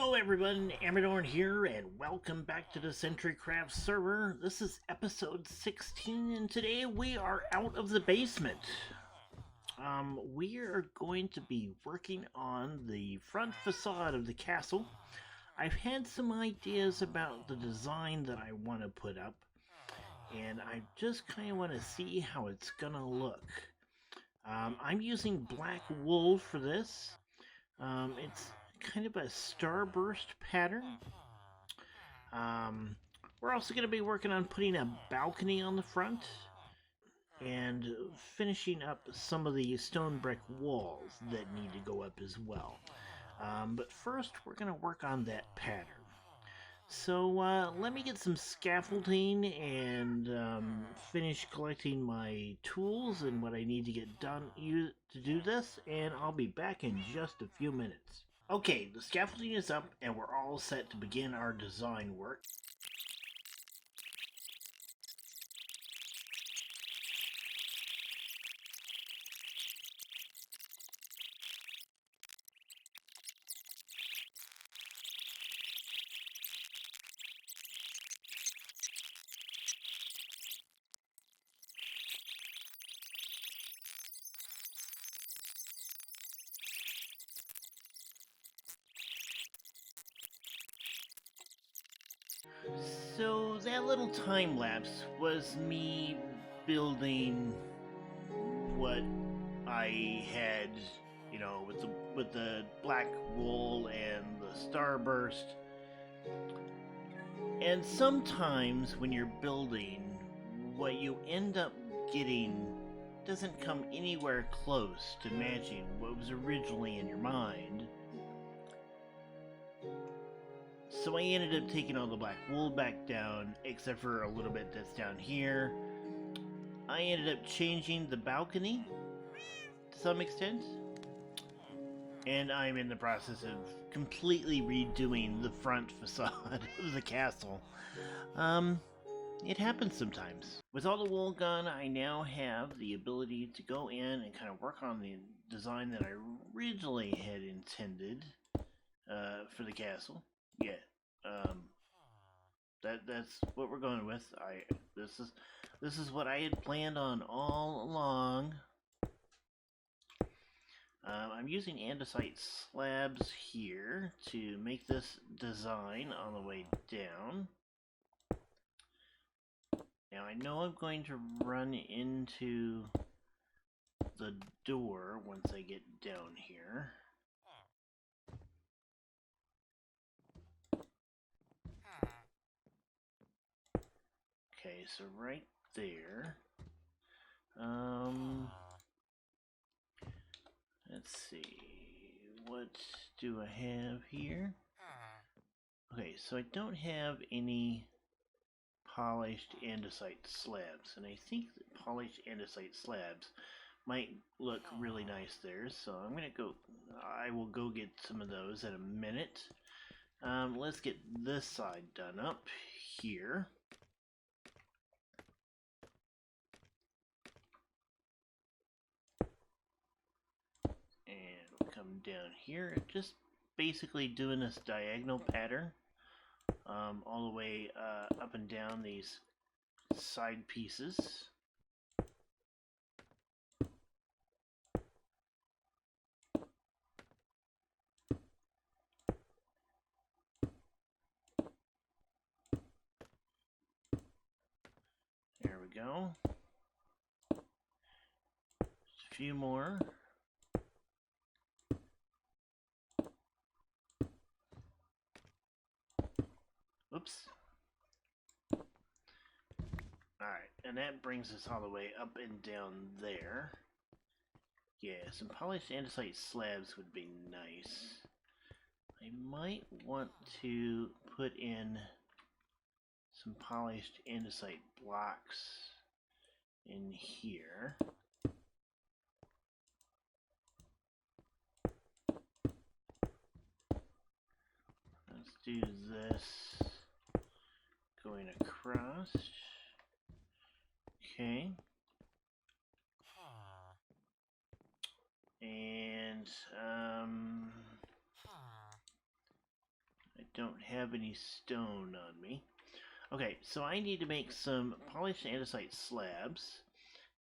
Hello everyone, Amradorn here, and welcome back to the CentriCraft server. This is episode 16, and today we are out of the basement. We are going to be working on the front facade of the castle. I've had some ideas about the design that I want to put up, and I just kind of want to see how it's gonna look. I'm using black wool for this. It's kind of a starburst pattern. We're also going to be working on putting a balcony on the front and finishing up some of the stone brick walls that need to go up as well. But first, we're going to work on that pattern. So let me get some scaffolding and finish collecting my tools and what I need to get done to do this, and I'll be back in just a few minutes. Okay, the scaffolding is up and we're all set to begin our design work. So that little time lapse was me building what I had, with the black wool and the starburst. And sometimes when you're building, what you end up getting doesn't come anywhere close to matching what was originally in your mind. So I ended up taking all the black wool back down, except for a little bit that's down here. I ended up changing the balcony to some extent, and I'm in the process of completely redoing the front facade of the castle. It happens sometimes. With all the wool gone, I now have the ability to go in and kind of work on the design that I originally had intended for the castle. Yeah, that's what we're going with. This is what I had planned on all along. I'm using andesite slabs here to make this design on the way down. Now I know I'm going to run into the door once I get down here. Okay, so right there. Let's see. What do I have here? Okay, so I don't have any polished andesite slabs, and I think that polished andesite slabs might look really nice there, so I will go get some of those in a minute. Let's get this side done up here. And we'll come down here, just basically doing this diagonal pattern all the way up and down these side pieces. There we go. Just a few more. Oops. Alright, and that brings us all the way up and down there. Yeah, some polished andesite slabs would be nice. I might want to put in some polished andesite blocks in here. Let's do this going across. Okay. And don't have any stone on me. Okay, so I need to make some polished andesite slabs,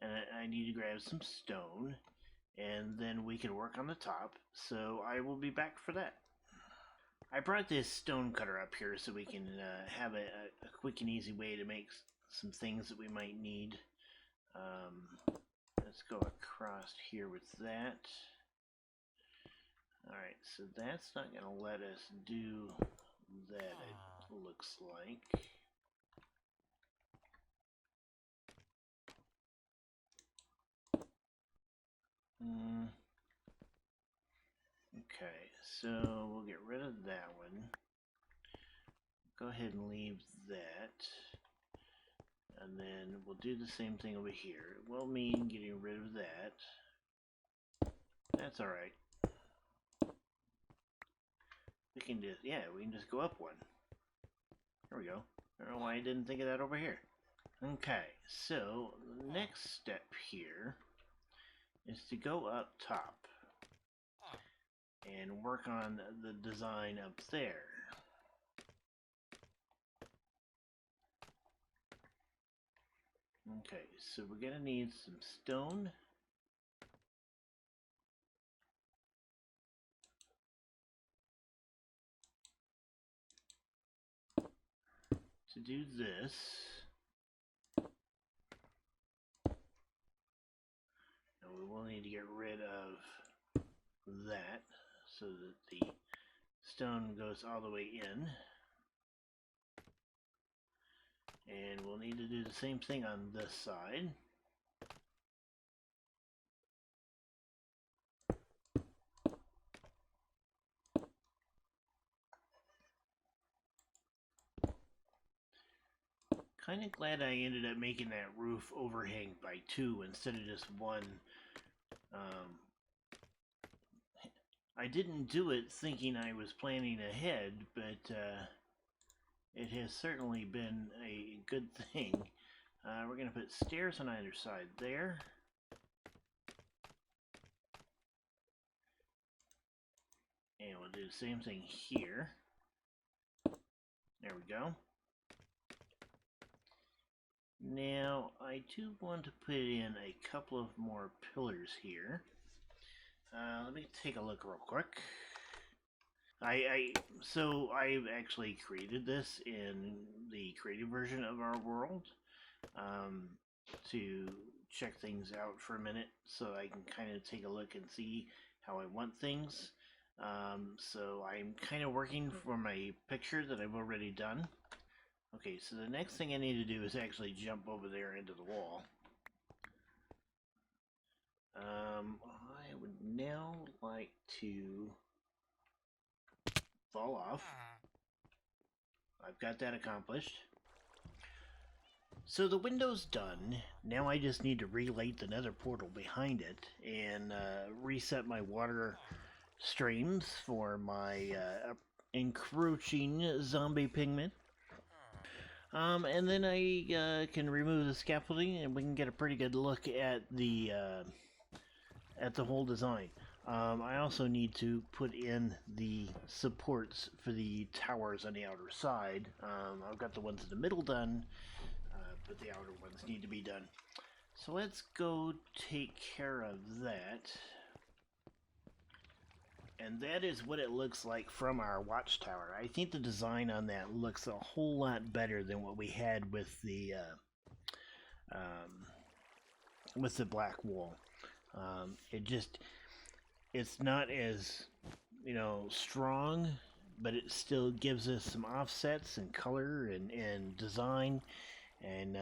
and I need to grab some stone, and then we can work on the top, so I will be back for that. I brought this stone cutter up here so we can have a quick and easy way to make some things that we might need. Let's go across here with that. Alright, so that's not going to let us do that, it looks like. Okay, so we'll get rid of that one. Go ahead and leave that. And then we'll do the same thing over here. It will mean getting rid of that. That's alright. We can just go up one. There we go. I don't know why I didn't think of that over here. Okay, so the next step here is to go up top and work on the design up there. Okay, so we're gonna need some stone. To do this, and we will need to get rid of that so that the stone goes all the way in. And we'll need to do the same thing on this side. Kind of glad I ended up making that roof overhang by 2 instead of just 1. I didn't do it thinking I was planning ahead, but it has certainly been a good thing. We're going to put stairs on either side there. And we'll do the same thing here. There we go. Now, I do want to put in a couple of more pillars here. Let me take a look real quick. So I've actually created this in the creative version of our world to check things out for a minute so I can kind of take a look and see how I want things. So I'm kind of working from a picture that I've already done. Okay, so the next thing I need to do is actually jump over there into the wall. I would now like to fall off. I've got that accomplished. So the window's done. Now I just need to relight the nether portal behind it and reset my water streams for my encroaching zombie pigment. And then I can remove the scaffolding and we can get a pretty good look at the whole design. I also need to put in the supports for the towers on the outer side. I've got the ones in the middle done, but the outer ones need to be done. So let's go take care of that. And that is what it looks like from our watchtower. I think the design on that looks a whole lot better than what we had with the black wall. It's not as, strong, but it still gives us some offsets and color and design, and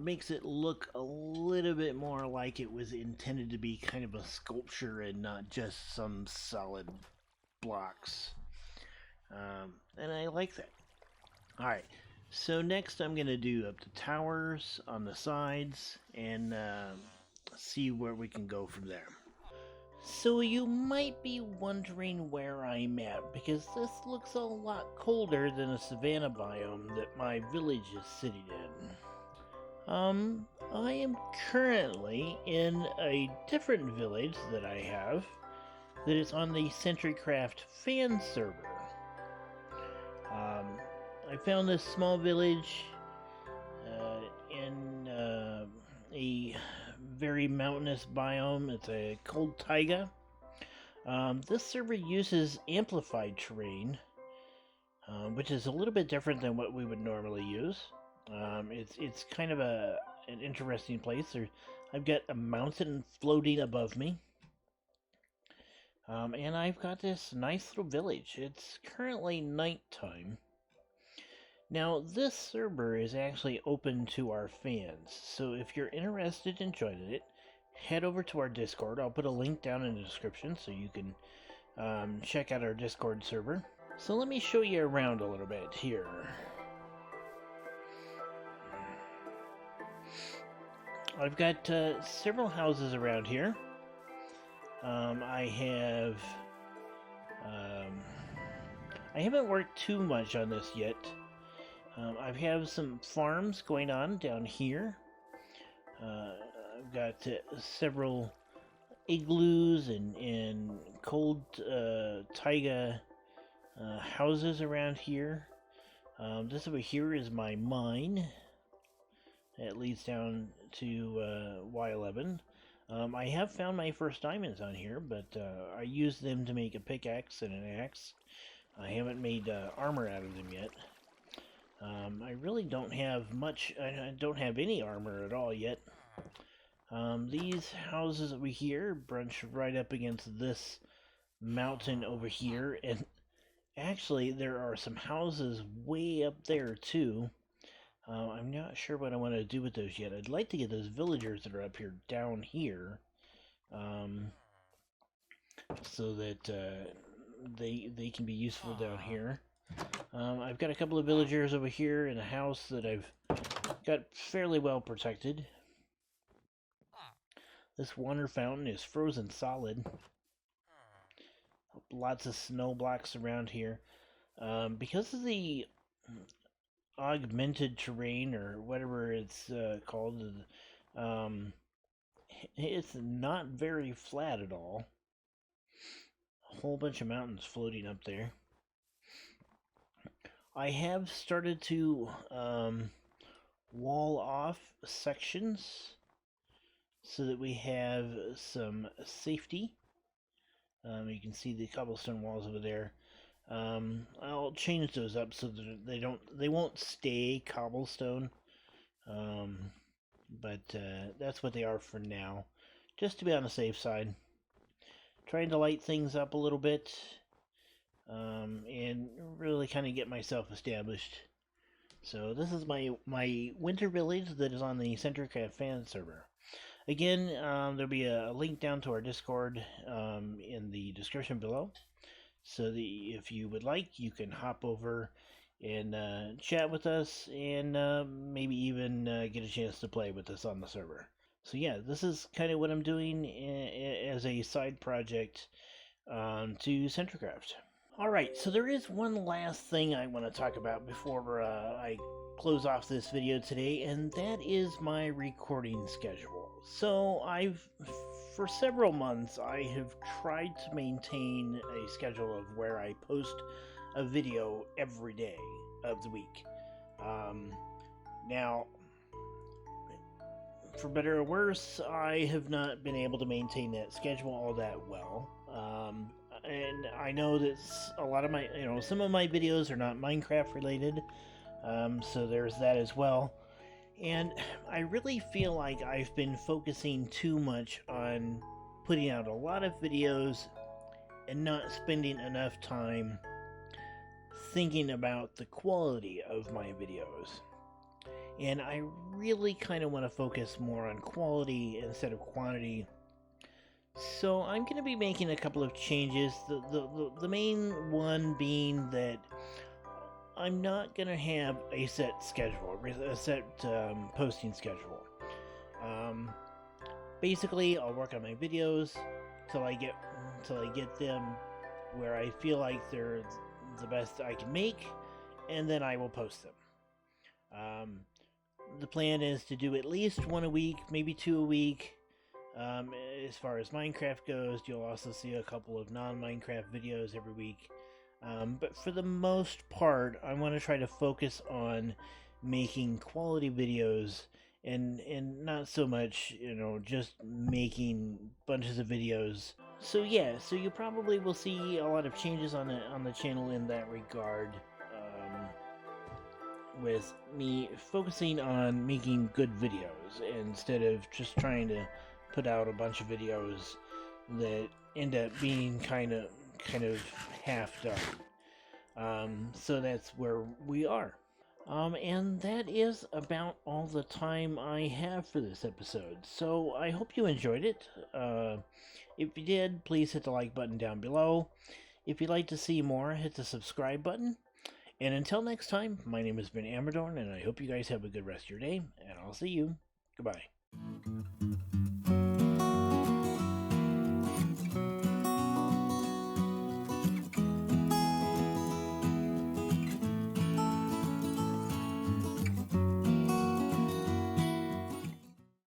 makes it look a little bit more like it was intended to be kind of a sculpture and not just some solid blocks. And I like that. Alright, so next I'm going to do up the towers on the sides and see where we can go from there. So you might be wondering where I'm at, because this looks a lot colder than the savanna biome that my village is sitting in. I am currently in a different village that I have that is on the CentriCraft fan server. I found this small village in a very mountainous biome. It's a cold taiga. This server uses amplified terrain, which is a little bit different than what we would normally use. It's kind of an interesting place. I've got a mountain floating above me. And I've got this nice little village. It's currently nighttime. Now, this server is actually open to our fans, so if you're interested in joining it, head over to our Discord. I'll put a link down in the description so you can check out our Discord server. So let me show you around a little bit here. I've got several houses around here. I haven't worked too much on this yet. I have some farms going on down here. I've got several igloos and cold taiga houses around here. This over here is my mine. It leads down to Y11. I have found my first diamonds on here, but I used them to make a pickaxe and an axe. I haven't made armor out of them yet. I really don't have much, I don't have any armor at all yet. These houses over here brunch right up against this mountain over here, and actually there are some houses way up there too. I'm not sure what I want to do with those yet. I'd like to get those villagers that are up here down here, so that they can be useful down here. I've got a couple of villagers over here in a house that I've got fairly well protected. This water fountain is frozen solid. Lots of snow blocks around here. Because of the augmented terrain, or whatever it's called, it's not very flat at all. A whole bunch of mountains floating up there. I have started to wall off sections so that we have some safety. You can see the cobblestone walls over there. I'll change those up so that they won't stay cobblestone. But that's what they are for now, just to be on the safe side. Trying to light things up a little bit, and really kind of get myself established. So this is my winter village that is on the CentriCraft fan server. Again, there'll be a link down to our Discord in the description below, so that if you would like, you can hop over and chat with us, and maybe even get a chance to play with us on the server. So yeah, this is kind of what I'm doing as a side project to CentriCraft. Alright, so there is one last thing I want to talk about before I close off this video today, and that is my recording schedule. So for several months, I have tried to maintain a schedule of where I post a video every day of the week. Now, for better or worse, I have not been able to maintain that schedule all that well. And I know that a lot of my, some of my videos are not Minecraft related, so there's that as well. And I really feel like I've been focusing too much on putting out a lot of videos and not spending enough time thinking about the quality of my videos. And I really kind of want to focus more on quality instead of quantity. So I'm going to be making a couple of changes. The main one being that I'm not going to have a set schedule, a set posting schedule. Basically, I'll work on my videos till I get them where I feel like they're the best I can make, and then I will post them. The plan is to do at least one a week, maybe 2 a week. As far as Minecraft goes, you'll also see a couple of non-Minecraft videos every week. But for the most part, I want to try to focus on making quality videos and not so much, just making bunches of videos. So yeah, so you probably will see a lot of changes on the channel in that regard. With me focusing on making good videos instead of just trying to put out a bunch of videos that end up being kind of half done. So that's where we are. And that is about all the time I have for this episode. So I hope you enjoyed it. If you did, please hit the like button down below. If you'd like to see more, hit the subscribe button. And until next time, my name has been Amradorn, and I hope you guys have a good rest of your day, and I'll see you. Goodbye.